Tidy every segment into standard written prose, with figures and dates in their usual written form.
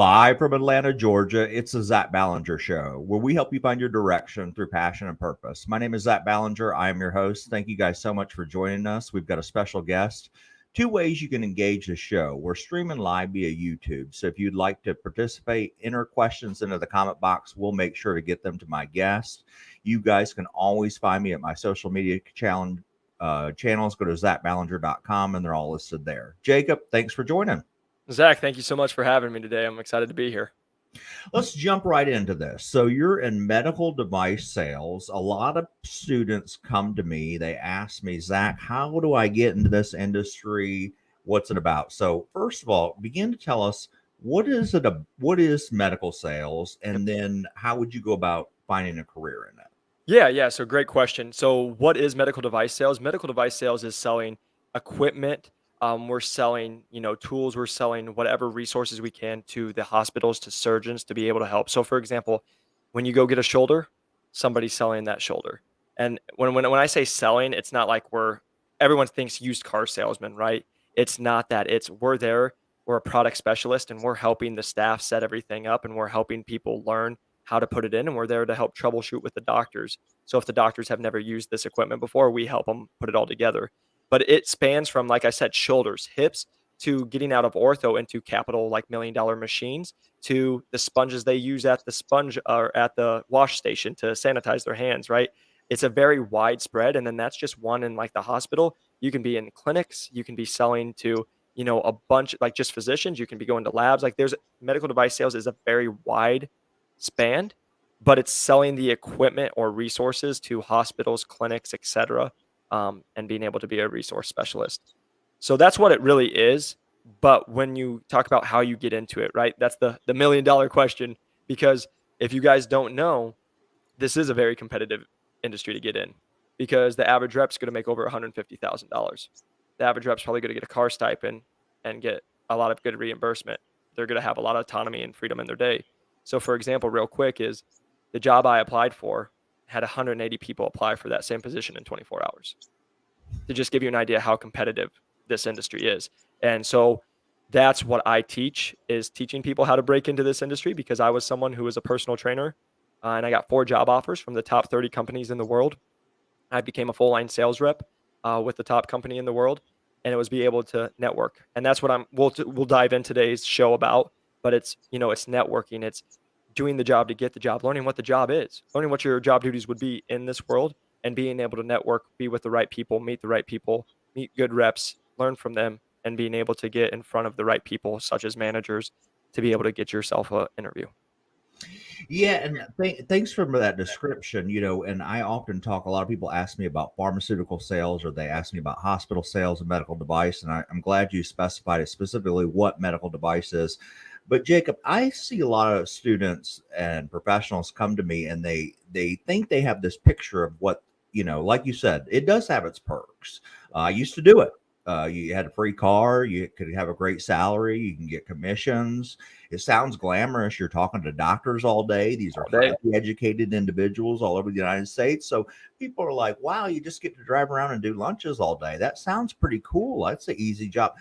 Live from Atlanta, Georgia, it's the Zach Ballinger Show, where we help you find your direction through passion and purpose. My name is Zach Ballinger. I am your host. Thank you guys so much for joining us. We've got a special guest. Two ways you can engage the show. We're streaming live via YouTube. So if you'd like to participate, enter questions into the comment box. We'll make sure to get them to my guest. You guys can always find me at my social media channels. Go to zachballinger.com and they're all listed there. Jacob, thanks for joining. Zach, thank you so much for having me today. I'm excited to be here. Let's jump right into this. So you're in medical device sales. A lot of students come to me. They ask me, Zach, how do I get into this industry? What's it about? So first of all, begin to tell us what is medical sales, and then how would you go about finding a career in it? Yeah. So great question. So what is medical device sales? Medical device sales is selling equipment. We're selling, tools. We're selling whatever resources we can to the hospitals, to surgeons to be able to help. So for example, when you go get a shoulder, somebody's selling that shoulder. And when I say selling, it's not like everyone thinks used car salesman, right? It's not that. We're there. We're a product specialist and we're helping the staff set everything up and we're helping people learn how to put it in, and we're there to help troubleshoot with the doctors. So if the doctors have never used this equipment before, we help them put it all together. But it spans from, like I said, shoulders, hips, to getting out of ortho into capital, like $1 million machines, to the sponges they use at the sponge or at the wash station to sanitize their hands, right? It's a very widespread. And then that's just one in like the hospital. You can be in clinics, you can be selling to, a bunch, like just physicians, you can be going to labs. Like there's medical device sales is a very wide span, but it's selling the equipment or resources to hospitals, clinics, etc., and being able to be a resource specialist. So that's what it really is. But when you talk about how you get into it, right? That's the $1 million question, because if you guys don't know, this is a very competitive industry to get in, because the average rep's going to make over $150,000. The average rep's probably going to get a car stipend and get a lot of good reimbursement. They're going to have a lot of autonomy and freedom in their day. So for example, real quick, is the job I applied for had 180 people apply for that same position in 24 hours, to just give you an idea how competitive this industry is. And so that's what I teach, is teaching people how to break into this industry, because I was someone who was a personal trainer and I got 4 job offers from the top 30 companies in the world. I became a full line sales rep with the top company in the world, and it was be able to network. And that's what we'll dive in today's show about. But it's, it's networking. It's doing the job to get the job, learning what the job is, learning what your job duties would be in this world, and being able to network, be with the right people, meet good reps, learn from them, and being able to get in front of the right people, such as managers, to be able to get yourself an interview. Yeah, and thanks for that description. And I often talk. A lot of people ask me about pharmaceutical sales, or they ask me about hospital sales and medical device. And I'm glad you specified it specifically what medical device is. But Jacob, I see a lot of students and professionals come to me, and they think they have this picture of what, like you said, it does have its perks. I used to do it. You had a free car, you could have a great salary, you can get commissions. It sounds glamorous. You're talking to doctors all day. These are highly educated individuals all over the United States. So people are like, wow, you just get to drive around and do lunches all day. That sounds pretty cool. That's an easy job.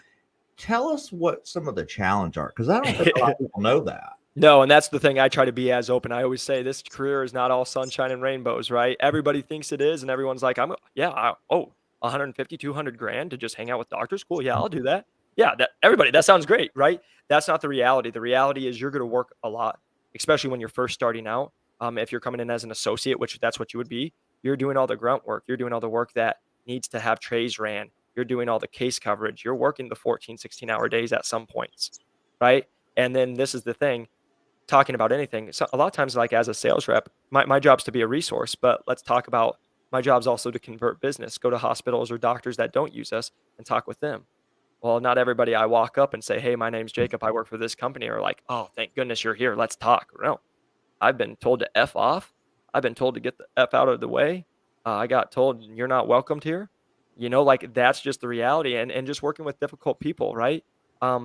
Tell us what some of the challenges are, because I don't think a lot of people know that. No, and that's the thing. I try to be as open. I always say this career is not all sunshine and rainbows, right? Everybody thinks it is, and everyone's like, 150, 200 grand to just hang out with doctors. Cool. Yeah, I'll do that. Yeah. That sounds great, right? That's not the reality. The reality is you're going to work a lot, especially when you're first starting out. If you're coming in as an associate, which that's what you would be, you're doing all the grunt work. You're doing all the work that needs to have trays ran. You're doing all the case coverage. You're working the 14, 16-hour days at some points, right? And then this is the thing, talking about anything. So a lot of times, like as a sales rep, my job's to be a resource, but let's talk about my job's also to convert business, go to hospitals or doctors that don't use us and talk with them. Well, not everybody I walk up and say, hey, my name's Jacob, I work for this company, are like, oh, thank goodness you're here, let's talk. No, I've been told to F off. I've been told to get the F out of the way. I got told you're not welcomed here. Like that's just the reality, and just working with difficult people, right?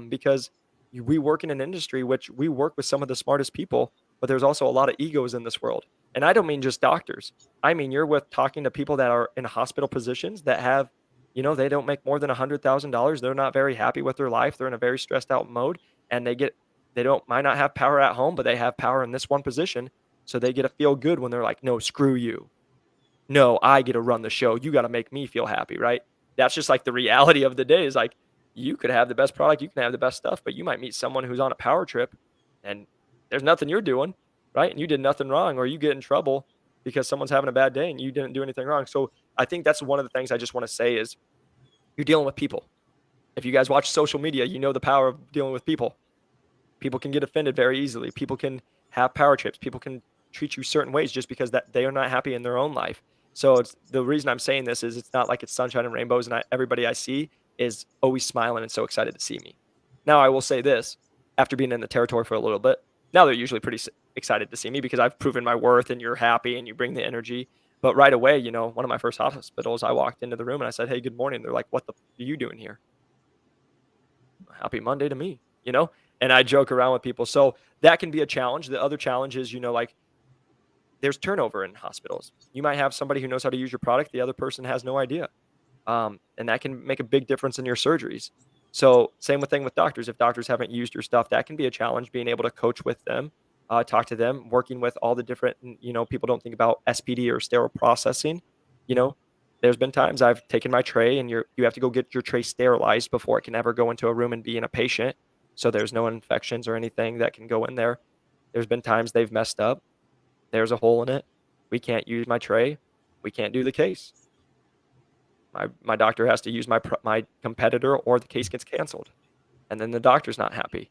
Because we work in an industry which we work with some of the smartest people, but there's also a lot of egos in this world. And I don't mean just doctors. I mean, you're with talking to people that are in hospital positions that have, they don't make more than $100,000. They're not very happy with their life. They're in a very stressed out mode, and they get They don't might not have power at home, but they have power in this one position. So they get to feel good when they're like, no, screw you. No, I get to run the show. You got to make me feel happy, right? That's just like the reality of the day is like you could have the best product, you can have the best stuff, but you might meet someone who's on a power trip and there's nothing you're doing, right? And you did nothing wrong, or you get in trouble because someone's having a bad day and you didn't do anything wrong. So I think that's one of the things I just want to say is you're dealing with people. If you guys watch social media, you know the power of dealing with people. People can get offended very easily. People can have power trips. People can treat you certain ways just because that they are not happy in their own life. So it's the reason I'm saying this is it's not like it's sunshine and rainbows, and everybody I see is always smiling and so excited to see me. Now I will say this: after being in the territory for a little bit, now they're usually pretty excited to see me because I've proven my worth, and you're happy and you bring the energy. But right away, one of my first hospitals, I walked into the room and I said, "Hey, good morning." They're like, "What the are you doing here?" Happy Monday to me. And I joke around with people. So that can be a challenge. The other challenge is, like there's turnover in hospitals. You might have somebody who knows how to use your product. The other person has no idea. And that can make a big difference in your surgeries. So same thing with doctors. If doctors haven't used your stuff, that can be a challenge, being able to coach with them, talk to them, working with all the different, people don't think about SPD or sterile processing. You know, there's been times I've taken my tray and you have to go get your tray sterilized before it can ever go into a room and be in a patient. So there's no infections or anything that can go in there. There's been times they've messed up. There's a hole in it. We can't use my tray. We can't do the case. My doctor has to use my competitor, or the case gets canceled, and then the doctor's not happy,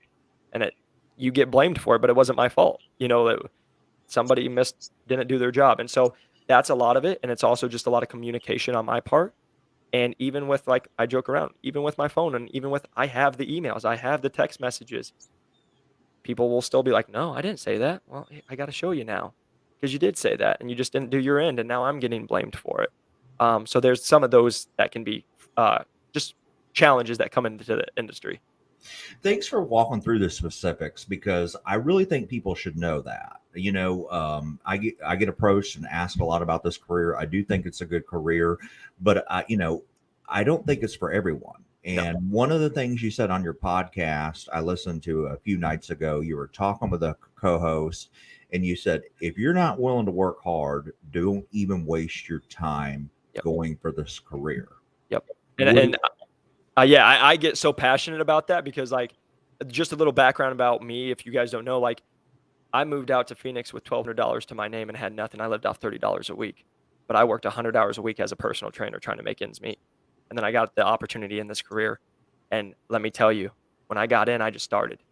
and you get blamed for it, but it wasn't my fault. That somebody didn't do their job, and so that's a lot of it, and it's also just a lot of communication on my part. And even with, like, I joke around, even with my phone, and even with I have the emails, I have the text messages. People will still be like, "No, I didn't say that." Well, I got to show you now, because you did say that, and you just didn't do your end, and now I'm getting blamed for it. So there's some of those that can be just challenges that come into the industry. Thanks for walking through the specifics because I really think people should know that. I get approached and asked a lot about this career. I do think it's a good career, but I don't think it's for everyone. No. And one of the things you said on your podcast, I listened to a few nights ago, you were talking with a co-host, and you said, if you're not willing to work hard, don't even waste your time Yep. going for this career. Yep. And yeah, I get so passionate about that because, like, just a little background about me, if you guys don't know, like, I moved out to Phoenix with $1,200 to my name and had nothing. I lived off $30 a week, but I worked 100 hours a week as a personal trainer trying to make ends meet. And then I got the opportunity in this career. And let me tell you, when I got in, I just started.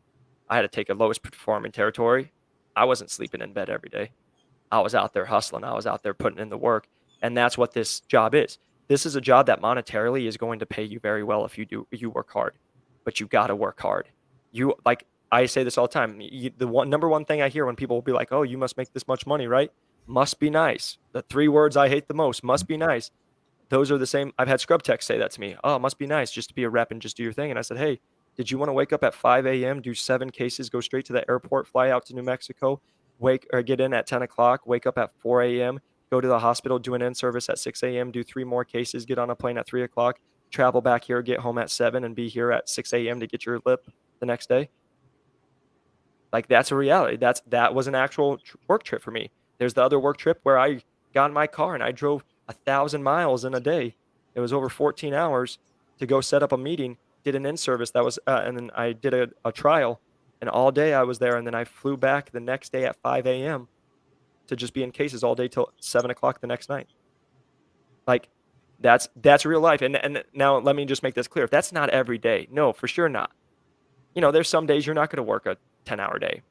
I had to take a lowest performing territory. I wasn't sleeping in bed every day. I was out there hustling. I was out there putting in the work. And that's what this job is. This is a job that monetarily is going to pay you very well if you work hard, but you got to work hard. Like I say this all the time. Number one thing I hear when people will be like, "Oh, you must make this much money, right?" Must be nice. The three words I hate the most, must be nice. Those are the same. I've had scrub techs say that to me. "Oh, it must be nice just to be a rep and just do your thing." And I said, "Hey, did you want to wake up at 5 a.m., do 7 cases, go straight to the airport, fly out to New Mexico, get in at 10 o'clock, wake up at 4 a.m., go to the hospital, do an in-service at 6 a.m., do 3 more cases, get on a plane at 3 o'clock, travel back here, get home at 7, and be here at 6 a.m. to get your lip the next day?" Like, that's a reality. That was an actual work trip for me. There's the other work trip where I got in my car and I drove 1,000 miles in a day. It was over 14 hours to go set up a meeting, did an in-service that was, and then I did a trial, and all day I was there, and then I flew back the next day at 5 a.m. to just be in cases all day till 7 o'clock the next night. Like, that's real life. And now let me just make this clear. That's not every day. No, for sure not. There's some days you're not going to work a 10-hour day.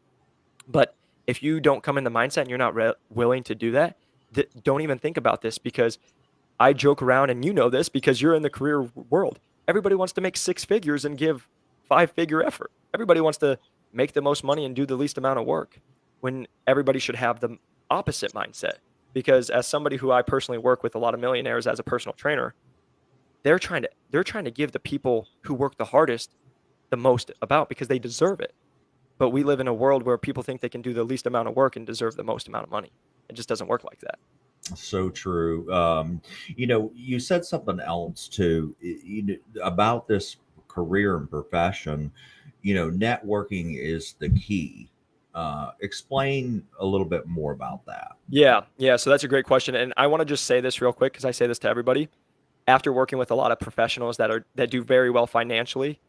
But if you don't come in the mindset and you're not willing to do that, don't even think about this, because I joke around, and you know this because you're in the career world. Everybody wants to make 6 figures and give 5-figure effort. Everybody wants to make the most money and do the least amount of work, when everybody should have the opposite mindset. Because as somebody who I personally work with a lot of millionaires as a personal trainer, they're trying to give the people who work the hardest the most about, because they deserve it. But we live in a world where people think they can do the least amount of work and deserve the most amount of money. It just doesn't work like that. So true. You said something else too about this career and profession. networking is the key. Explain a little bit more about that. Yeah. So that's a great question. And I want to just say this real quick because I say this to everybody. After working with a lot of professionals that do very well financially,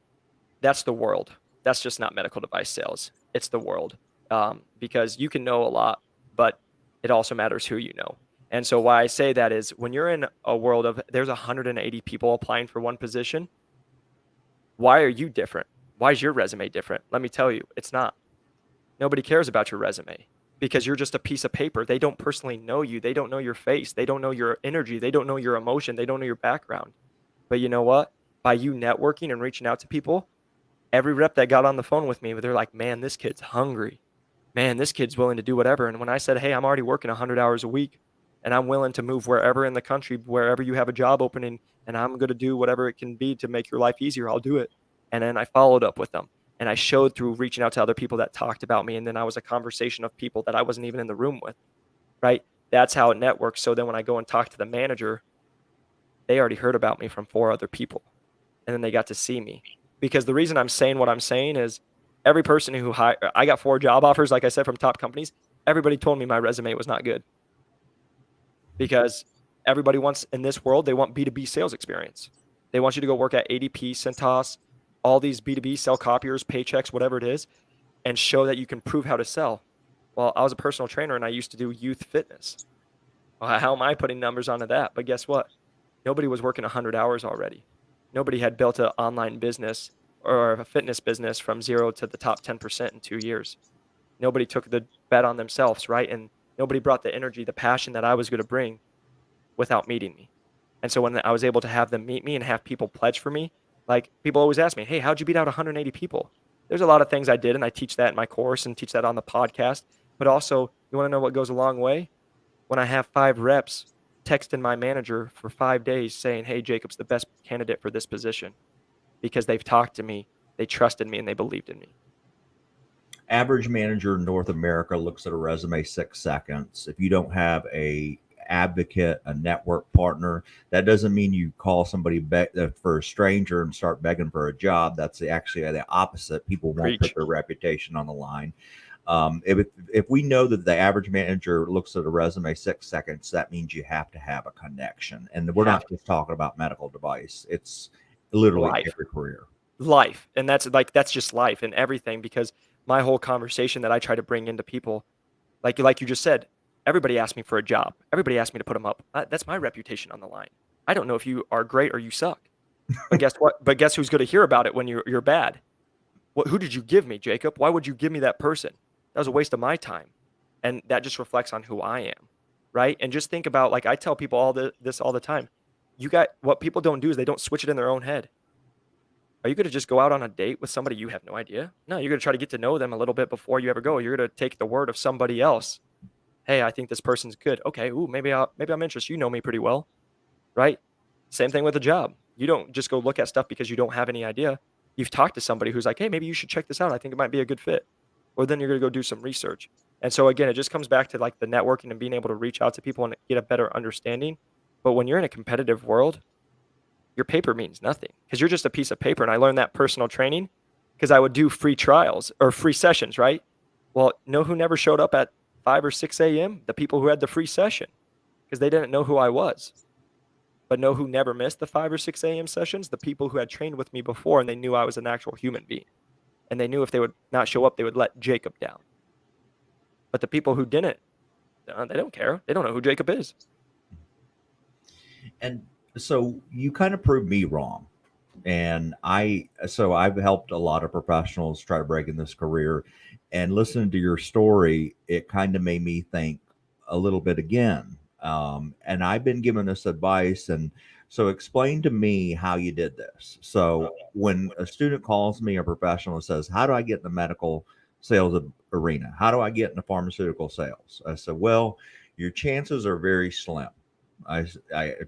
that's the world. That's just not medical device sales. It's the world. Because you can know a lot, but it also matters who you know. And so why I say that is when you're in a world of there's 180 people applying for one position, why are you different? Why is your resume different? Let me tell you, it's not. Nobody cares about your resume because you're just a piece of paper. They don't personally know you. They don't know your face. They don't know your energy. They don't know your emotion. They don't know your background. But you know what? By you networking and reaching out to people, every rep that got on the phone with me, they're like, man, this kid's hungry. Man, this kid's willing to do whatever. And when I said, hey, I'm already working 100 hours a week and I'm willing to move wherever in the country, wherever you have a job opening, and I'm going to do whatever it can be to make your life easier, I'll do it. And then I followed up with them and I showed through reaching out to other people that talked about me. And then I was a conversation of people that I wasn't even in the room with, right? That's how it networks. So then when I go and talk to the manager, they already heard about me from 4 other people. And then they got to see me. Because the reason I'm saying what I'm saying is every person who I got 4 job offers, like I said, from top companies. Everybody told me my resume was not good because everybody wants in this world, they want B2B sales experience. They want you to go work at ADP, Centos, all these B2B sell copiers, paychecks, whatever it is, and show that you can prove how to sell. Well, I was a personal trainer and I used to do youth fitness. Well, how am I putting numbers onto that? But guess what? Nobody was working 100 hours already. Nobody had built an online business or a fitness business from zero to the top 10% in 2 years. Nobody took the bet on themselves, right? And nobody brought the energy, the passion that I was going to bring without meeting me. And so when I was able to have them meet me and have people pledge for me, like people always ask me, hey, how'd you beat out 180 people? There's a lot of things I did, and I teach that in my course and teach that on the podcast. But also, you want to know what goes a long way? When I have 5 reps texting my manager for 5 days saying, hey, Jacob's the best candidate for this position because they've talked to me, they trusted me, and they believed in me. Average manager in North America looks at a resume 6 seconds. If you don't have a advocate, a network partner, that doesn't mean you call somebody for a stranger and start begging for a job. That's actually the opposite. People won't put Preach. their reputation on the line. If we know that the average manager looks at a resume 6 seconds, that means you have to have a connection. And we're not just talking about medical device. It's literally Life. every career. Life. And that's just life and everything because my whole conversation that I try to bring into people, like you just said, everybody asked me for a job. Everybody asked me to put them up. That's my reputation on the line. I don't know if you are great or you suck. But guess what? But guess who's going to hear about it when you're bad? Who did you give me, Jacob? Why would you give me that person? That was a waste of my time. And that just reflects on who I am, right? And just think about, like I tell people this all the time. What people don't do is they don't switch it in their own head. Are you going to just go out on a date with somebody you have no idea? No, you're going to try to get to know them a little bit before you ever go. You're going to take the word of somebody else. Hey, I think this person's good. Okay, maybe I'm interested. You know me pretty well, right? Same thing with a job. You don't just go look at stuff because you don't have any idea. You've talked to somebody who's like, hey, maybe you should check this out. I think it might be a good fit. Or then you're going to go do some research. And so again, it just comes back to like the networking and being able to reach out to people and get a better understanding. But when you're in a competitive world, your paper means nothing because you're just a piece of paper. And I learned that personal training because I would do free trials or free sessions, right? Well, know who never showed up at 5 or 6 a.m.? The people who had the free session because they didn't know who I was. But know who never missed the 5 or 6 a.m. sessions? The people who had trained with me before and they knew I was an actual human being. And they knew if they would not show up, they would let Jacob down. But the people who didn't, they don't care. They don't know who Jacob is. And so you kind of proved me wrong. And I've helped a lot of professionals try to break in this career, and listening to your story, it kind of made me think a little bit again. And I've been given this advice. And so explain to me how you did this. So when a student calls me, a professional, and says, how do I get in the medical sales arena? How do I get into pharmaceutical sales? I said, well, your chances are very slim. I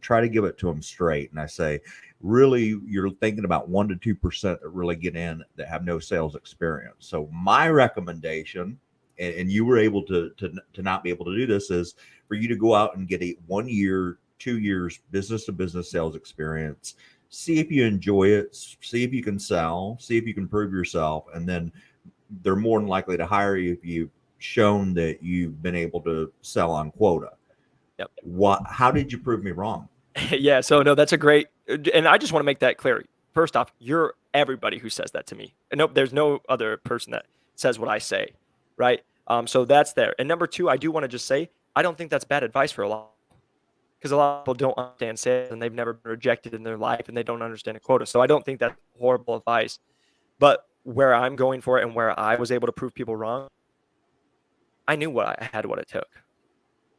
try to give it to them straight. And I say, really, you're thinking about 1% to 2% that really get in that have no sales experience. So my recommendation, and you were able to not be able to do this, is for you to go out and get a 1 year, 2 years business to business sales experience. see if you enjoy it, see if you can sell, see if you can prove yourself, and then they're more than likely to hire you if you've shown that you've been able to sell on quota. Yep. What? How did you prove me wrong? Yeah. So no, that's a great, and I just want to make that clear. First off, you're everybody who says that to me. And nope, there's no other person that says what I say, right? So that's there. And number two, I do want to just say, I don't think that's bad advice for a lot, because a lot of people don't understand sales and they've never been rejected in their life and they don't understand a quota. So I don't think that's horrible advice. But where I'm going for it and where I was able to prove people wrong, I knew what I had, what it took.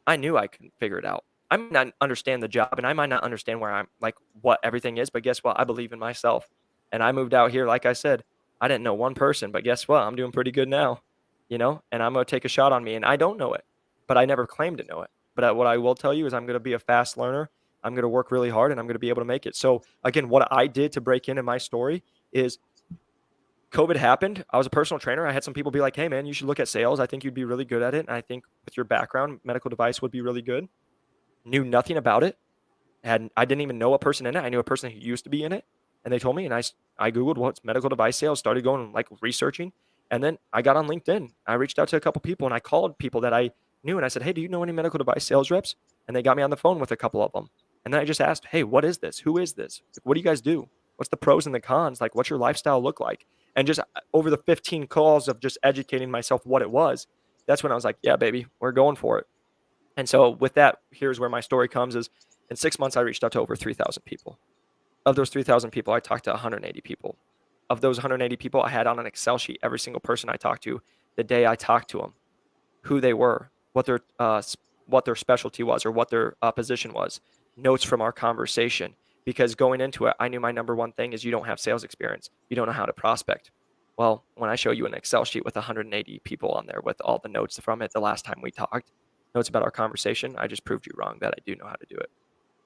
I knew I could figure it out. I might not understand the job and I might not understand where I'm like what everything is, but guess what? I believe in myself. And I moved out here, like I said, I didn't know one person, but guess what? I'm doing pretty good now, and I'm going to take a shot on me. And I don't know it, but I never claimed to know it. But what I will tell you is I'm going to be a fast learner. I'm going to work really hard and I'm going to be able to make it. So again, what I did to break in my story is COVID happened. I was a personal trainer. I had some people be like, hey, man, you should look at sales. I think you'd be really good at it. And I think with your background, medical device would be really good. Knew nothing about it. I didn't even know a person in it. I knew a person who used to be in it. And they told me, and I Googled what's medical device sales, started going like researching. And then I got on LinkedIn. I reached out to a couple people and I called people that I knew. And I said, hey, do you know any medical device sales reps? And they got me on the phone with a couple of them. And then I just asked, hey, what is this? Who is this? What do you guys do? What's the pros and the cons? Like, what's your lifestyle look like? And just over the 15 calls of just educating myself what it was, that's when I was like, yeah, baby, we're going for it. And so with that, here's where my story comes is in 6 months, I reached out to over 3,000 people. Of those 3,000 people, I talked to 180 people. Of those 180 people, I had on an Excel sheet every single person I talked to, the day I talked to them, who they were, what their specialty was or what their position was, notes from our conversation. Because going into it, I knew my number one thing is you don't have sales experience. You don't know how to prospect. Well, when I show you an Excel sheet with 180 people on there with all the notes from it the last time we talked, notes about our conversation, I just proved you wrong that I do know how to do it.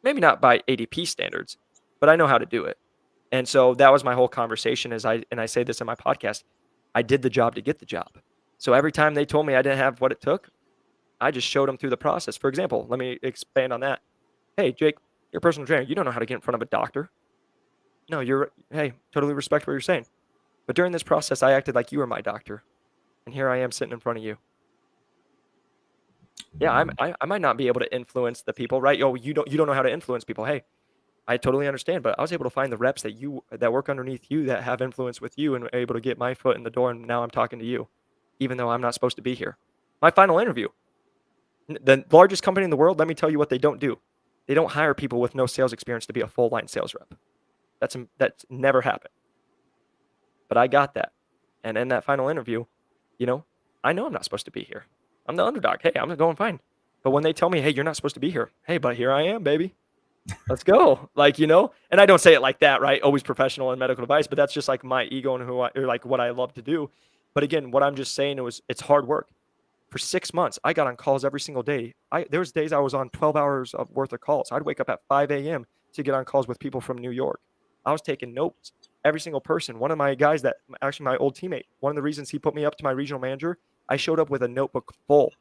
Maybe not by ADP standards, but I know how to do it. And so that was my whole conversation and I say this in my podcast, I did the job to get the job. So every time they told me I didn't have what it took, I just showed them through the process. For example, let me expand on that. Hey, Jake, you're a personal trainer. You don't know how to get in front of a doctor. No, hey, totally respect what you're saying. But during this process, I acted like you were my doctor. And here I am sitting in front of you. Yeah, I might not be able to influence the people, right? Oh, you don't know how to influence people. Hey, I totally understand, but I was able to find the reps that work underneath you that have influence with you and able to get my foot in the door. And now I'm talking to you, even though I'm not supposed to be here. My final interview, the largest company in the world, let me tell you what they don't do. They don't hire people with no sales experience to be a full line sales rep. That's never happened. But I got that. And in that final interview, I know I'm not supposed to be here. I'm the underdog. Hey, I'm going fine. But when they tell me, hey, you're not supposed to be here. Hey, but here I am, baby. Let's go. And I don't say it like that, right? Always professional in medical device, but that's just like my ego and what I love to do. But again, what I'm just saying it's hard work. For 6 months, I got on calls every single day. There was days I was on 12 hours of worth of calls. I'd wake up at 5 a.m. to get on calls with people from New York. I was taking notes. Every single person. One of my guys actually my old teammate, one of the reasons he put me up to my regional manager, I showed up with a notebook full,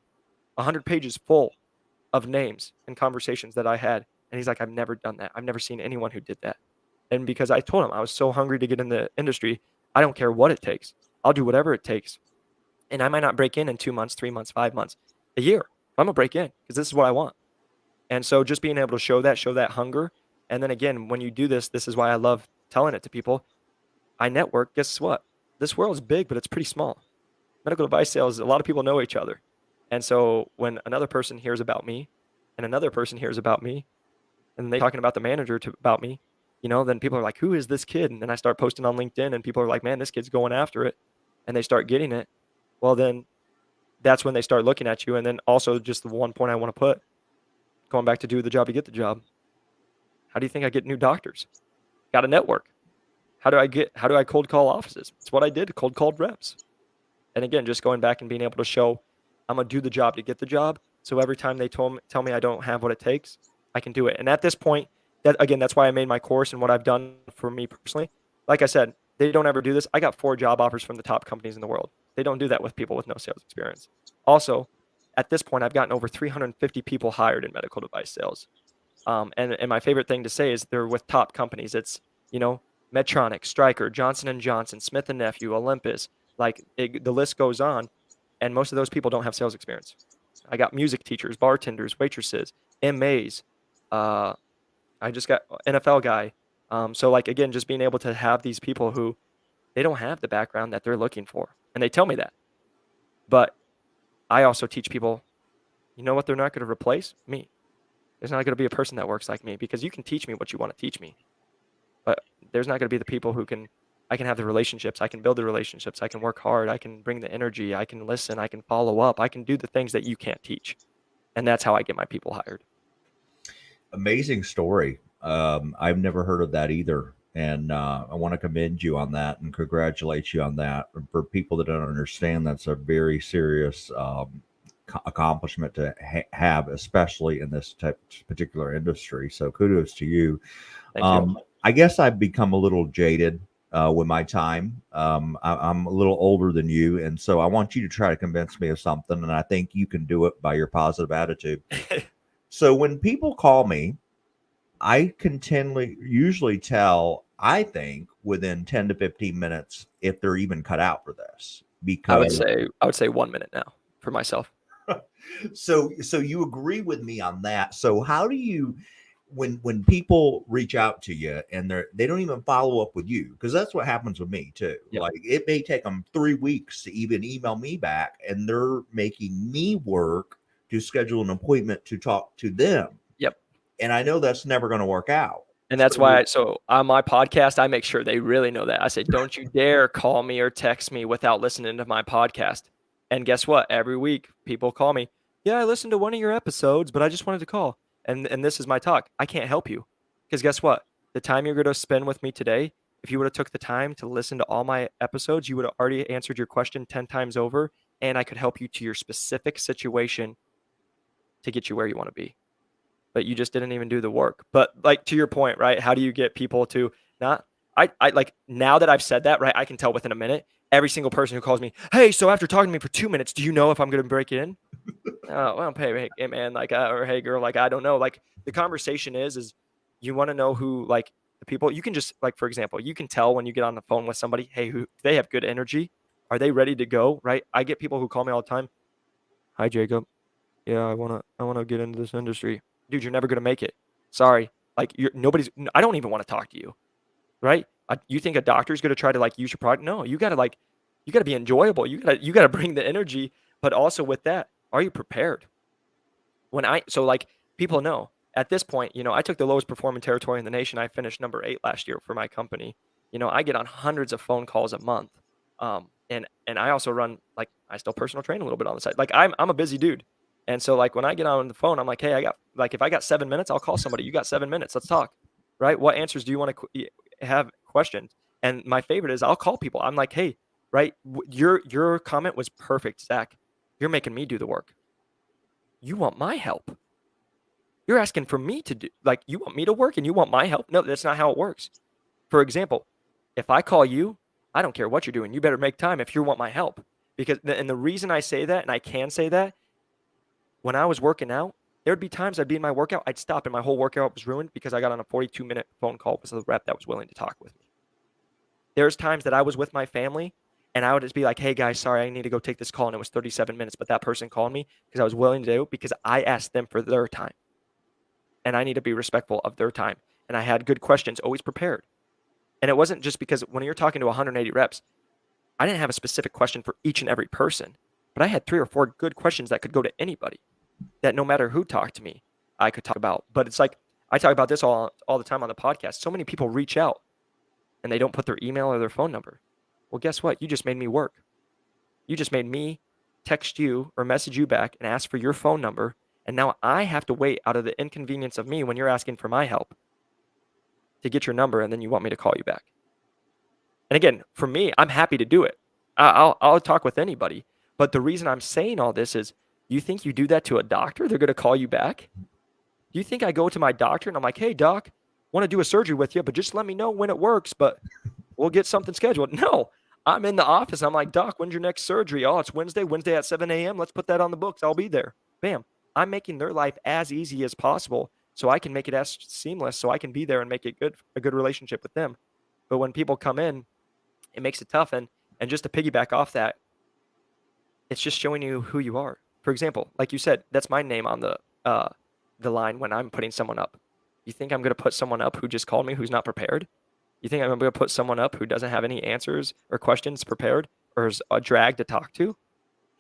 100 pages full of names and conversations that I had. And he's like, I've never done that. I've never seen anyone who did that. And because I told him I was so hungry to get in the industry, I don't care what it takes. I'll do whatever it takes. And I might not break in 2 months, 3 months, 5 months, a year. I'm going to break in because this is what I want. And so just being able to show that hunger. And then again, when you do this is why I love telling it to people. I network. Guess what? This world is big, but it's pretty small. Medical device sales, a lot of people know each other. And so when another person hears about me and another person hears about me and they talking about the manager about me, then people are like, who is this kid? And then I start posting on LinkedIn and people are like, man, this kid's going after it. And they start getting it. Well, then that's when they start looking at you. And then also just the one point I want to put, going back to do the job to get the job. How do you think I get new doctors? Got a network. How do I cold call offices? It's what I did, cold called reps. And again, just going back and being able to show I'm going to do the job to get the job. So every time they tell me I don't have what it takes, I can do it. And at this point, that's why I made my course and what I've done for me personally. Like I said, they don't ever do this. I got 4 job offers from the top companies in the world. They don't do that with people with no sales experience. Also, at this point, I've gotten over 350 people hired in medical device sales. And my favorite thing to say is they're with top companies. It's you know, Medtronic, Stryker, Johnson and Johnson, Smith and Nephew, Olympus, like the list goes on, and most of those people don't have sales experience. I got music teachers, bartenders, waitresses, MAs. Uh, I just got NFL guy. So like again, just being able to have these people who they don't have the background that they're looking for, and they tell me that. But I also teach people, you know what? They're not going to replace me. There's not going to be a person that works like me because you can teach me what you want to teach me, but there's not going to be the people who can. I can have the relationships. I can build the relationships. I can work hard. I can bring the energy. I can listen. I can follow up. I can do the things that you can't teach, and that's how I get my people hired. Amazing story. I've never heard of that either. And I want to commend you on that and congratulate you on that. For people that don't understand, that's a very serious accomplishment to have, especially in this type particular industry. So kudos to you. Thank you. I guess I've become a little jaded with my time. I'm a little older than you, and so I want you to try to convince me of something, and I think you can do it by your positive attitude. So when people call me, I continually usually tell, I think within 10 to 15 minutes if they're even cut out for this. I would Because say 1 minute now for myself. so you agree with me on that. So how do you when people reach out to you and they don't even follow up with you, because that's what happens with me too. Yep. Like it may take them 3 weeks to even email me back, and they're making me work to schedule an appointment to talk to them. Yep. And I know that's never going to work out. And that's why so on my podcast, I make sure they really know that. I say, don't you dare call me or text me without listening to my podcast. And guess what? Every week people call me. Yeah, I listened to one of your episodes, but I just wanted to call. And this is my talk. I can't help you. Because guess what? The time you're going to spend with me today, if you would have took the time to listen to all my episodes, you would have already answered your question 10 times over, and I could help you to your specific situation to get you where you want to be. But you just didn't even do the work. But like to your point, right? How do you get people to not I like now that I've said that, right? I can tell within a minute, every single person who calls me, hey, so after talking to me for 2 minutes, do you know if I'm gonna break it in? Oh, well, hey man, like or hey girl, like I don't know. Like the conversation is you want to know who like the people you can just like for example, you can tell when you get on the phone with somebody, hey, who they have good energy, are they ready to go? Right? I get people who call me all the time. Hi Jacob. Yeah, I wanna get into this industry. Dude, you're never gonna make it. Sorry. Like you're nobody's I don't even want to talk to you. Right? You think a doctor's gonna try to like use your product? No, you gotta be enjoyable. You gotta bring the energy, but also with that, are you prepared? So like people know at this point, I took the lowest performing territory in the nation. I finished number 8 last year for my company. I get on hundreds of phone calls a month. And I also run like I still personal train a little bit on the side. Like I'm a busy dude. And so like when I get on the phone, I'm like, hey, I got like if I got 7 minutes, I'll call somebody. You got 7 minutes, let's talk. Right? What answers do you want to have questions? And my favorite is I'll call people. I'm like, hey, right? Your comment was perfect, Zach. You're making me do the work. You want my help. You're asking for me to do like you want me to work and you want my help? No, that's not how it works. For example, if I call you, I don't care what you're doing. You better make time if you want my help. Because and the reason I say that and I can say that when I was working out, there'd be times I'd be in my workout, I'd stop and my whole workout was ruined because I got on a 42-minute phone call with a rep that was willing to talk with me. There's times that I was with my family and I would just be like, hey guys, sorry, I need to go take this call. And it was 37 minutes, but that person called me because I was willing to do it because I asked them for their time. And I need to be respectful of their time. And I had good questions, always prepared. And it wasn't just because when you're talking to 180 reps, I didn't have a specific question for each and every person, but I had 3 or 4 good questions that could go to anybody that no matter who talked to me, I could talk about. But it's like, I talk about this all the time on the podcast. So many people reach out and they don't put their email or their phone number. Well, guess what? You just made me work. You just made me text you or message you back and ask for your phone number. And now I have to wait out of the inconvenience of me when you're asking for my help to get your number, and then you want me to call you back. And again, for me, I'm happy to do it. I'll talk with anybody. But the reason I'm saying all this is, you think you do that to a doctor, they're going to call you back? Do you think I go to my doctor and I'm like, hey, doc, want to do a surgery with you, but just let me know when it works, but we'll get something scheduled? No, I'm in the office. I'm like, doc, when's your next surgery? Oh, it's Wednesday at 7 a.m. Let's put that on the books. I'll be there. Bam. I'm making their life as easy as possible so I can make it as seamless, so I can be there and make it a good relationship with them. But when people come in, it makes it tough. And just to piggyback off that, it's just showing you who you are. For example, like you said, that's my name on the line when I'm putting someone up. You think I'm going to put someone up who just called me who's not prepared? You think I'm going to put someone up who doesn't have any answers or questions prepared or is a drag to talk to?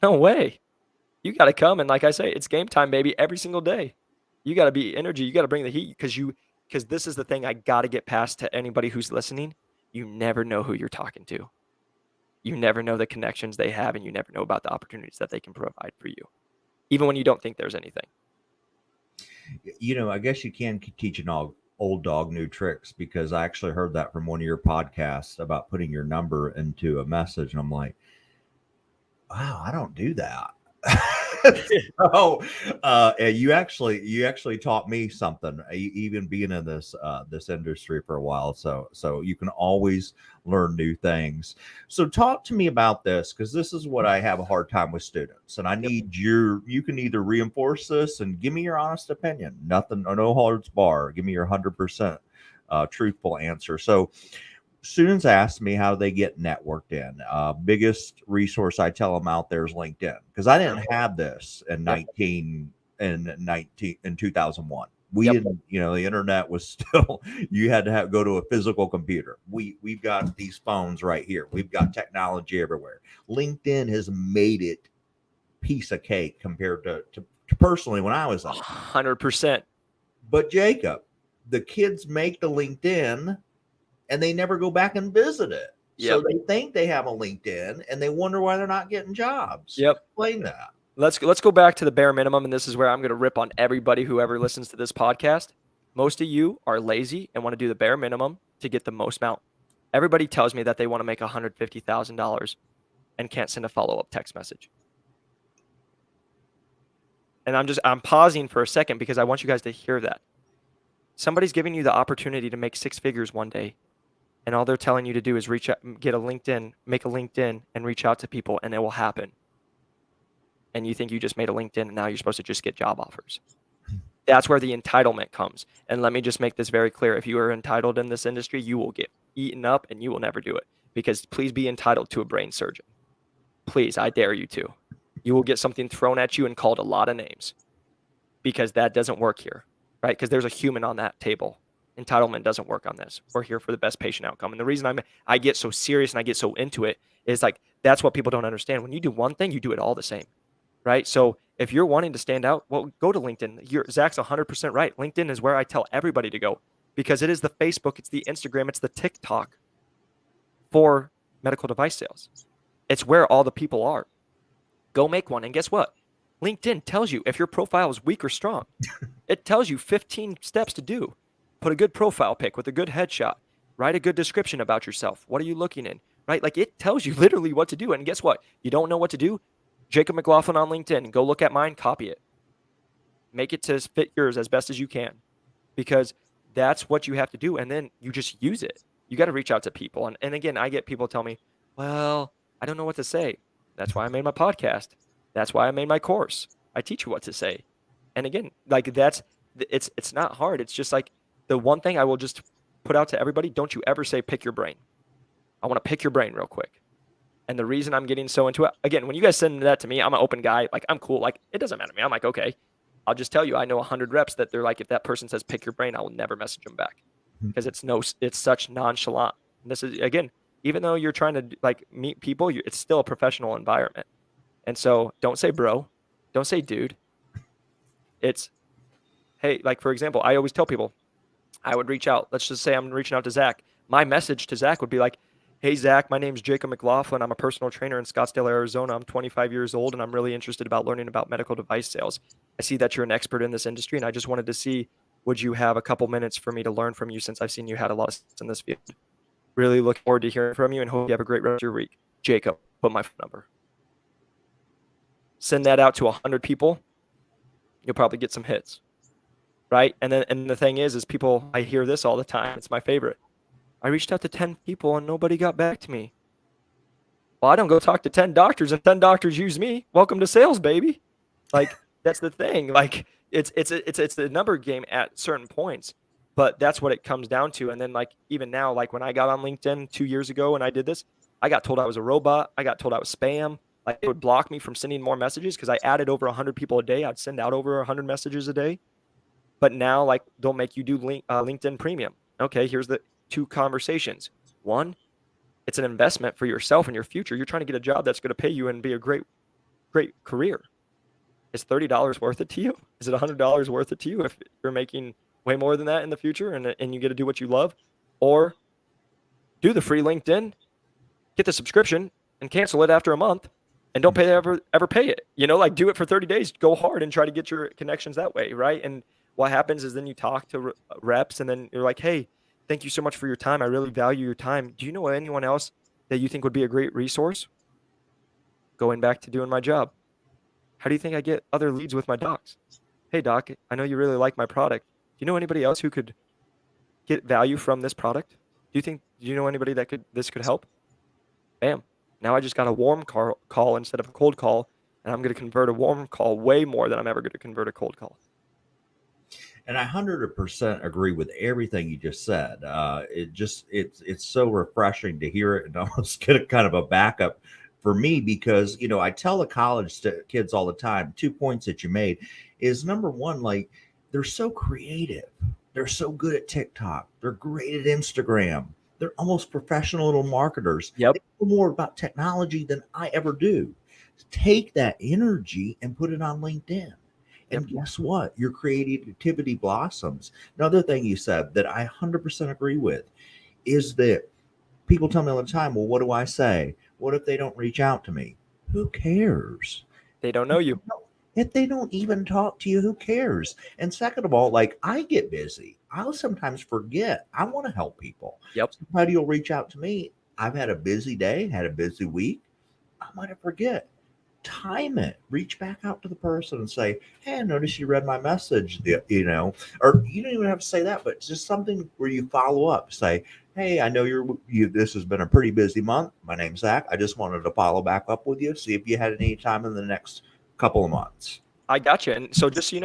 No way. You got to come, and like I say, it's game time, baby, every single day. You got to be energy. You got to bring the heat because this is the thing I got to get past to anybody who's listening. You never know who you're talking to. You never know the connections they have, and you never know about the opportunities that they can provide for you, even when you don't think there's anything. I guess you can teach an old dog new tricks, because I actually heard that from one of your podcasts about putting your number into a message. And I'm like, wow, I don't do that. So, you actually taught me something, even being in this industry for a while. So you can always learn new things. So talk to me about this, because this is what I have a hard time with students, and I need you can either reinforce this and give me your honest opinion. Nothing, no holds bar. Give me your 100% truthful answer. So students ask me how they get networked in. Biggest resource I tell them out there is LinkedIn, because I didn't have this in 2001. We didn't, the internet was still, you had to go to a physical computer. We've got these phones right here. We've got technology everywhere. LinkedIn has made it piece of cake compared to personally when I was on 100%. But Jacob, the kids make the LinkedIn and they never go back and visit it. So they think they have a LinkedIn and they wonder why they're not getting jobs. Explain that. Let's go back to the bare minimum, and this is where I'm going to rip on everybody who ever listens to this podcast. Most of you are lazy and want to do the bare minimum to get the most amount. Everybody tells me that they want to make $150,000 and can't send a follow-up text message. And I'm pausing for a second because I want you guys to hear that. Somebody's giving you the opportunity to make 6 figures one day, and all they're telling you to do is reach out, make a LinkedIn and reach out to people, and it will happen. And you think you just made a LinkedIn and now you're supposed to just get job offers. That's where the entitlement comes. And let me just make this very clear. If you are entitled in this industry, you will get eaten up and you will never do it, because please be entitled to a brain surgeon. Please, I dare you to. You will get something thrown at you and called a lot of names, because that doesn't work here, right? Because there's a human on that table. Entitlement doesn't work on this. We're here for the best patient outcome. And the reason I get so serious and I get so into it is like, that's what people don't understand. When you do one thing, you do it all the same, right? So if you're wanting to stand out, well, go to LinkedIn. Zach's 100% right. LinkedIn is where I tell everybody to go, because it is the Facebook, it's the Instagram, it's the TikTok for medical device sales. It's where all the people are. Go make one. And guess what? LinkedIn tells you if your profile is weak or strong. It tells you 15 steps to do. Put a good profile pic with a good headshot. Write a good description about yourself. What are you looking in? Right? Like, it tells you literally what to do. And guess what? You don't know what to do? Jacob McLaughlin on LinkedIn. Go look at mine, copy it. Make it to fit yours as best as you can, because that's what you have to do. And then you just use it. You got to reach out to people. And again, I get people tell me, well, I don't know what to say. That's why I made my podcast. That's why I made my course. I teach you what to say. And again, like, it's not hard. It's just like, the one thing I will just put out to everybody, don't you ever say pick your brain. I want to pick your brain real quick. And the reason I'm getting so into it, again, when you guys send that to me, I'm an open guy. Like, I'm cool. Like, it doesn't matter to me. I'm like, okay, I'll just tell you, I know 100 reps that they're like, if that person says pick your brain, I will never message them back, because it's such nonchalant. And this is, again, even though you're trying to like meet people, it's still a professional environment. And so don't say bro, don't say dude. It's, hey, like, for example, I always tell people, I would reach out. Let's just say I'm reaching out to Zach. My message to Zach would be like, hey, Zach, my name's Jacob McLaughlin. I'm a personal trainer in Scottsdale, Arizona. I'm 25 years old, and I'm really interested about learning about medical device sales. I see that you're an expert in this industry, and I just wanted to see, would you have a couple minutes for me to learn from you, since I've seen you had a lot of success in this field? Really look forward to hearing from you, and hope you have a great rest of your week. Jacob, put my phone number. Send that out to 100 people. You'll probably get some hits. Right? And the thing is people, I hear this all the time. It's my favorite. I reached out to 10 people and nobody got back to me. Well, I don't go talk to 10 doctors and 10 doctors use me. Welcome to sales, baby. Like, that's the thing. Like, it's a number game at certain points, but that's what it comes down to. And then like even now, like when I got on LinkedIn 2 years ago and I did this, I got told I was a robot. I got told I was spam. Like it would block me from sending more messages because I added over 100 people a day. I'd send out over 100 messages a day. But now like they'll make you do LinkedIn Premium. Okay, here's the two conversations. One, it's an investment for yourself and your future. You're trying to get a job that's going to pay you and be a great career. Is $30 worth it to you? Is it $100 worth it to you if you're making way more than that in the future and you get to do what you love? Or do the free LinkedIn, get the subscription and cancel it after a month and don't ever pay it. Like do it for 30 days, go hard and try to get your connections that way, right? And what happens is then you talk to reps and then you're like, hey, thank you so much for your time. I really value your time. Do you know anyone else that you think would be a great resource? Going back to doing my job. How do you think I get other leads with my docs? Hey, doc, I know you really like my product. Do you know anybody else who could get value from this product? Do you know anybody that this could help? Bam. Now I just got a warm call instead of a cold call, and I'm going to convert a warm call way more than I'm ever going to convert a cold call. And I 100% agree with everything you just said. It's so refreshing to hear it and almost get a kind of a backup for me because, I tell the college kids all the time, 2 points that you made is number one, like they're so creative. They're so good at TikTok. They're great at Instagram. They're almost professional little marketers. Yep. They know more about technology than I ever do. Take that energy and put it on LinkedIn. And guess what? Your creativity blossoms. Another thing you said that I 100% agree with is that people tell me all the time, well, what do I say? What if they don't reach out to me? Who cares? They don't know you. If they don't even talk to you, who cares? And second of all, like I get busy. I'll sometimes forget. I want to help people. Yep. Somebody will reach out to me. I've had a busy day, had a busy week. I might forget. Time it. Reach back out to the person and say, hey, I noticed you read my message, or you don't even have to say that, but just something where you follow up. Say, hey, I know this has been a pretty busy month. My name's Zach. I just wanted to follow back up with you, see if you had any time in the next couple of months. I got you. And so just so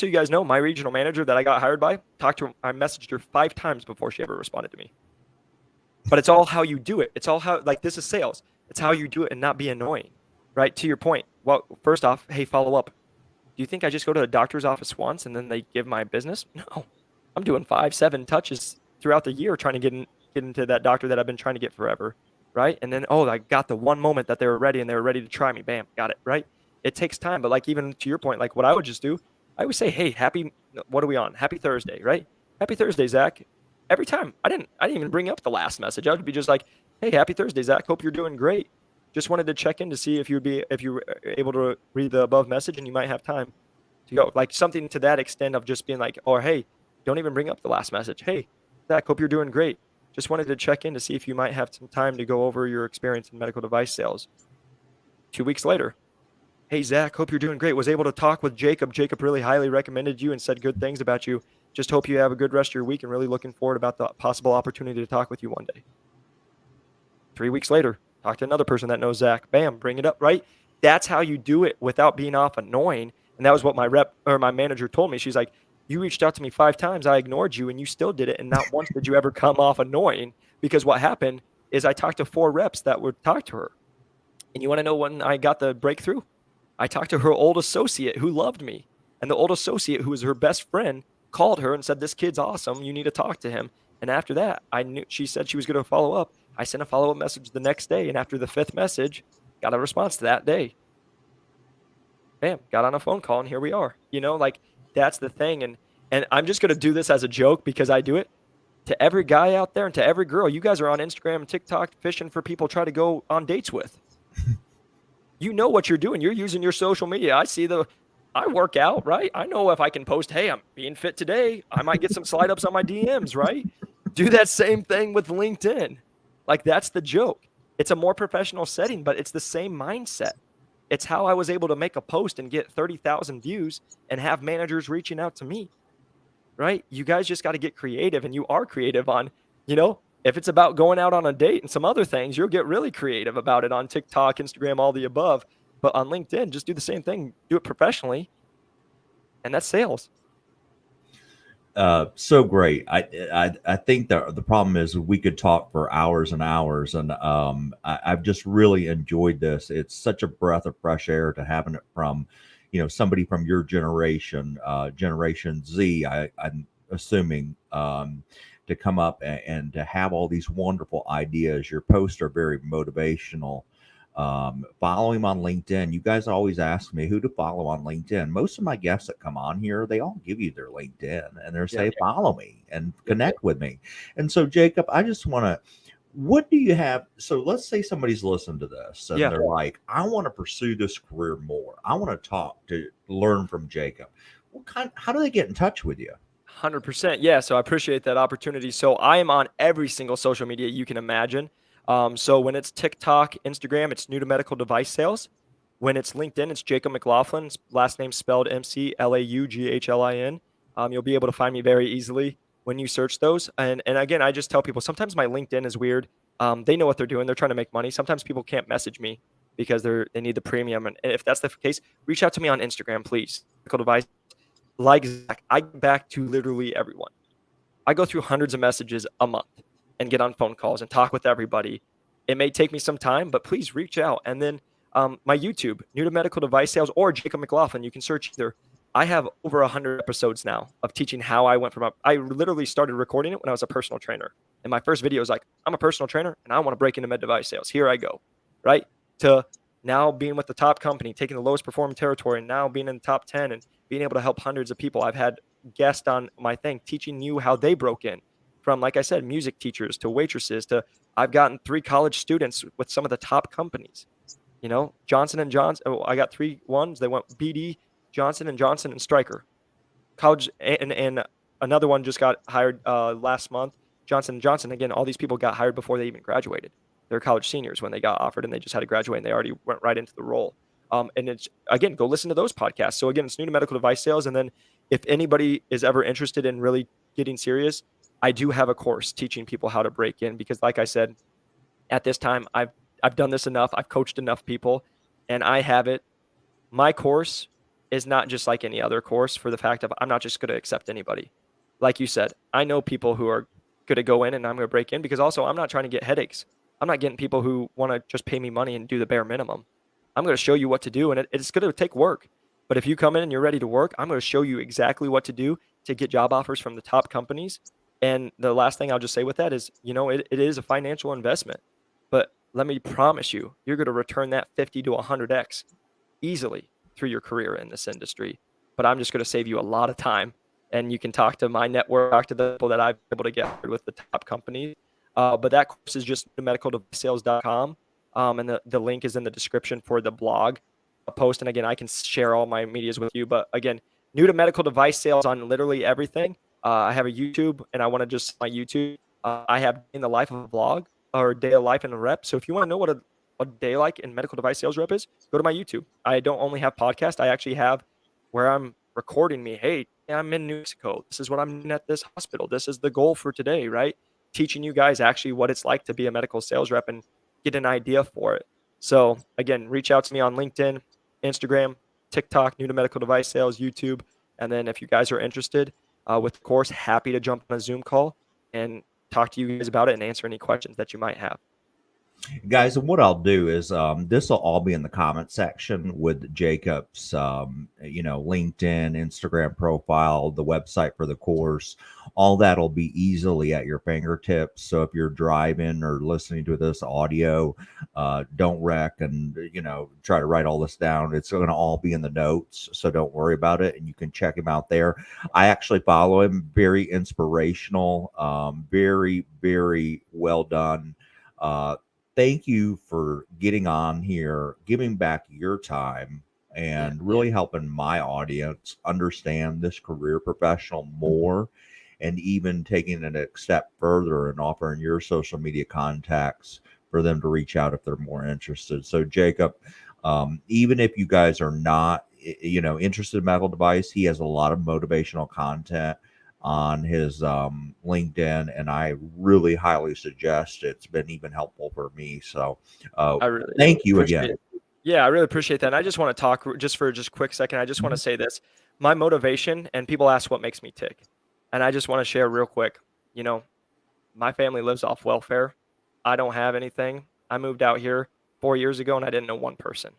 you guys know, my regional manager that I got hired by, I messaged her 5 times before she ever responded to me. But it's all how you do it. It's all how, like, this is sales. It's how you do it and not be annoying, right? To your point. Well, first off, hey, follow up. Do you think I just go to the doctor's office once and then they give my business? No, I'm doing 5, 7 touches throughout the year trying to get into that doctor that I've been trying to get forever, right? And then, I got the one moment that they were ready and they were ready to try me. Bam, got it, right? It takes time, but like even to your point, like what I would just do, I would say, hey, what are we on? Happy Thursday, right? Happy Thursday, Zach. Every time. I didn't even bring up the last message. I would be just like, hey, happy Thursday, Zach. Hope you're doing great. Just wanted to check in to see if you were able to read the above message and you might have time to go. Like something to that extent of just being like, or hey, don't even bring up the last message. Hey, Zach, hope you're doing great. Just wanted to check in to see if you might have some time to go over your experience in medical device sales. 2 weeks later, hey, Zach, hope you're doing great. Was able to talk with Jacob. Jacob really highly recommended you and said good things about you. Just hope you have a good rest of your week and really looking forward about the possible opportunity to talk with you one day. 3 weeks later, talk to another person that knows Zach. Bam, bring it up, right? That's how you do it without being off annoying. And that was what my manager told me. She's like, you reached out to me 5 times. I ignored you and you still did it. And not once did you ever come off annoying, because what happened is I talked to 4 reps that would talk to her. And you want to know when I got the breakthrough? I talked to her old associate who loved me. And the old associate, who was her best friend, called her and said, this kid's awesome. You need to talk to him. And after that, she said she was going to follow up. I sent a follow-up message the next day. And after the 5th message, got a response to that day. Bam, got on a phone call and here we are. Like that's the thing. And I'm just going to do this as a joke because I do it. To every guy out there and to every girl, you guys are on Instagram and TikTok fishing for people to try to go on dates with. You know what you're doing. You're using your social media. I work out, right? I know if I can post, hey, I'm being fit today, I might get some slide ups on my DMs, right? Do that same thing with LinkedIn. Like that's the joke. It's a more professional setting, but it's the same mindset. It's how I was able to make a post and get 30,000 views and have managers reaching out to me, right? You guys just got to get creative, and you are creative on, if it's about going out on a date and some other things, you'll get really creative about it on TikTok, Instagram, all the above. But on LinkedIn, just do the same thing. Do it professionally. and that's sales. So great. I think the problem is we could talk for hours and hours, and I've just really enjoyed this. It's such a breath of fresh air to having it from, somebody from your generation, Generation Z. I'm assuming, to come up and to have all these wonderful ideas. Your posts are very motivational. Follow him on LinkedIn. You guys always ask me who to follow on LinkedIn. Most of my guests that come on here, they all give you their LinkedIn and they Yeah. say, follow me and Yep. connect with me. And so, Jacob, I just want to, what do you have? So let's say somebody's listened to this and Yeah. they're like, I want to pursue this career more. I want to talk to learn from Jacob. How do they get in touch with you? 100%. Yeah. So I appreciate that opportunity. So I am on every single social media you can imagine. So when it's TikTok, Instagram, it's new to medical device sales. When it's LinkedIn, it's Jacob McLaughlin, last name spelled McLaughlin. You'll be able to find me very easily when you search those. And again, I just tell people sometimes my LinkedIn is weird. They know what they're doing. They're trying to make money. Sometimes people can't message me because they need the premium. And if that's the case, reach out to me on Instagram, please. Medical device like Zach, I get back to literally everyone. I go through hundreds of messages a month and get on phone calls and talk with everybody. It may take me some time, but please reach out. And then my YouTube, new to medical device sales, or Jacob McLaughlin, you can search either. I have over 100 episodes now of teaching how I went from I literally started recording it when I was a personal trainer. And my first video was like, I'm a personal trainer and I want to break into med device sales. Here I go. Right. To now being with the top company, taking the lowest performing territory, and now being in the top 10 and being able to help hundreds of people. I've had guests on my thing teaching you how they broke in, from, like I said, music teachers to waitresses to I've gotten 3 college students with some of the top companies. Johnson and Johnson. Oh, I got 3 ones. They went BD, Johnson and Johnson, and Stryker. College, and another one just got hired last month. Johnson and Johnson. Again, all these people got hired before they even graduated. They're college seniors when they got offered, and they just had to graduate, and they already went right into the role. And it's, again, go listen to those podcasts. So again, it's new to medical device sales. And then if anybody is ever interested in really getting serious, I do have a course teaching people how to break in, because like I said, at this time, I've done this enough. I've coached enough people, and I have it. My course is not just like any other course, for the fact of I'm not just going to accept anybody. Like you said, I know people who are going to go in and I'm going to break in, because also I'm not trying to get headaches. I'm not getting people who want to just pay me money and do the bare minimum. I'm going to show you what to do, and it's going to take work. But if you come in and you're ready to work, I'm going to show you exactly what to do to get job offers from the top companies. And the last thing I'll just say with that is, it is a financial investment. But let me promise you, you're going to return that 50 to 100x easily through your career in this industry. But I'm just going to save you a lot of time, and you can talk to my network, talk to the people that I've been able to get with the top companies. But that course is just medicaldevicesales.com. And the link is in the description for the blog post. And again, I can share all my medias with you. But again, new to medical device sales on literally everything. I have a YouTube, and I want to just my YouTube. I have in the life of a vlog, or day of life in a rep. So if you want to know what a day like in medical device sales rep is, go to my YouTube. I don't only have podcast. I actually have where I'm recording me. Hey, I'm in New Mexico. This is what I'm doing at this hospital. This is the goal for today, right? Teaching you guys actually what it's like to be a medical sales rep and get an idea for it. So again, reach out to me on LinkedIn, Instagram, TikTok, new to medical device sales, YouTube. And then if you guys are interested with the course, happy to jump on a Zoom call and talk to you guys about it and answer any questions that you might have. Guys, and what I'll do is this will all be in the comment section with Jacob's LinkedIn, Instagram profile, the website for the course. All that'll be easily at your fingertips. So if you're driving or listening to this audio, don't wreck and try to write all this down. It's going to all be in the notes, so don't worry about it, and you can check him out there. I actually follow him. Very inspirational, very, very well done. Thank you for getting on here, giving back your time, and really helping my audience understand this career professional more, and even taking it a step further and offering your social media contacts for them to reach out if they're more interested. So, Jacob, even if you guys are not, interested in medical device, he has a lot of motivational content on his LinkedIn, and I really highly suggest it. It's been even helpful for me. So I really thank you again. Yeah, I really appreciate that. And I just want to talk just for a quick second. I just want to say this. my motivation, and people ask what makes me tick. And I just want to share real quick, you know, my family lives off welfare. I don't have anything. I moved out here 4 years ago and I didn't know one person.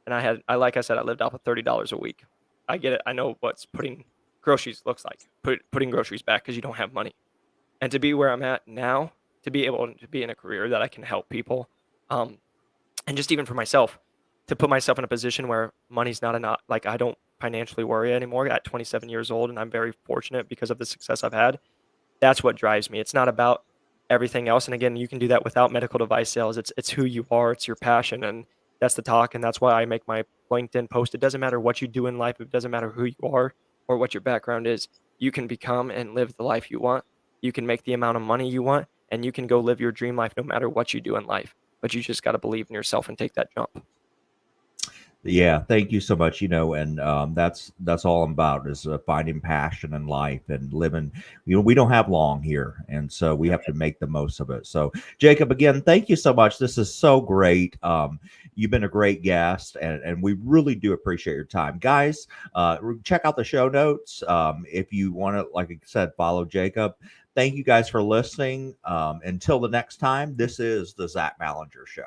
And like I said, I lived off of $30 a week. I get it. I know what's putting groceries looks like, putting groceries back because you don't have money. And to be where I'm at now, to be able to be in a career that I can help people, um, and just even for myself, to put myself in a position where money's not enough, like I don't financially worry anymore at 27 years old, and I'm very fortunate because of the success I've had. That's what drives me. It's not about everything else. And again, you can do that without medical device sales. It's who you are, it's your passion, and that's the talk. And that's why I make my LinkedIn post. It doesn't matter what you do in life, it doesn't matter who you are or what your background is. You can become and live the life you want. You can make the amount of money you want, and you can go live your dream life no matter what you do in life. But you just got to believe in yourself and take that jump. Yeah, thank you so much. And that's all I'm about is finding passion in life and living. We don't have long here, and so we have to make the most of it. So, Jacob, again, thank you so much. This is so great. You've been a great guest, and we really do appreciate your time, guys. Check out the show notes if you want to. Like I said, follow Jacob. Thank you guys for listening. Until the next time, this is the Zach Ballinger Show.